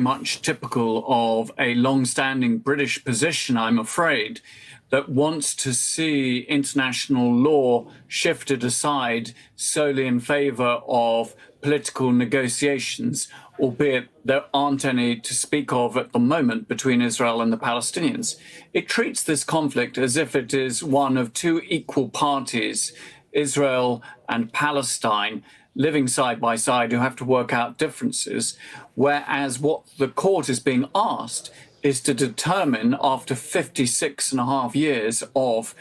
much typical of a long-standing British position, I'm afraid, that wants to see international law shifted aside solely in favor of political negotiations, albeit there aren't any to speak of at the moment between Israel and the Palestinians. It treats this conflict as if it is one of two equal parties, Israel and Palestine, living side by side, who have to work out differences, whereas what the court is being asked is to determine, after 56 and a half years of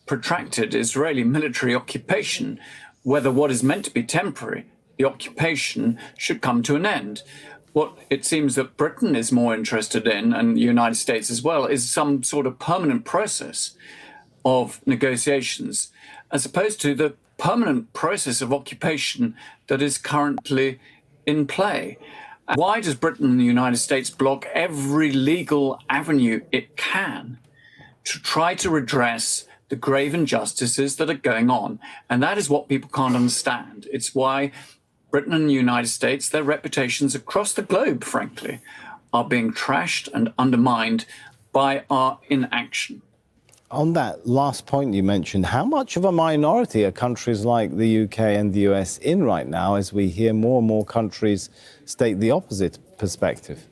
protracted Israeli military occupation, whether what is meant to be temporary, the occupation, should come to an end. What it seems that Britain is more interested in, and the United States as well, is some sort of permanent process of negotiations, as opposed to the permanent process of occupation that is currently in play. Why does Britain and the United States block every legal avenue it can to try to redress the grave injustices that are going on? And that is what people can't understand. It's why Britain and the United States, their reputations across the globe, frankly, are being trashed and undermined by our inaction. On that last point you mentioned, how much of a minority are countries like the UK and the US in right now, as we hear more and more countries state the opposite perspective?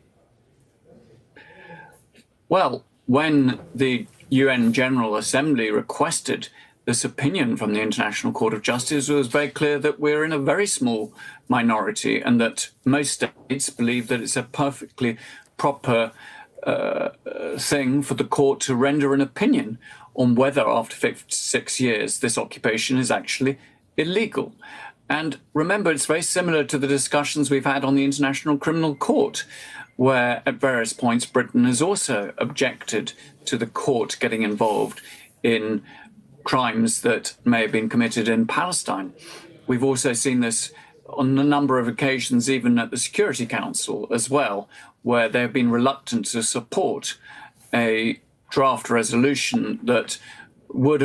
Well, when the UN General Assembly requested this opinion from the International Court of Justice, it was very clear that we're in a very small minority and that most states believe that it's a perfectly proper thing for the court to render an opinion on whether, after 56 years, this occupation is actually illegal. And remember, it's very similar to the discussions we've had on the International Criminal Court, where at various points Britain has also objected to the court getting involved in crimes that may have been committed in Palestine. We've also seen this on a number of occasions, even at the Security Council as well, where they've been reluctant to support a draft resolution that would have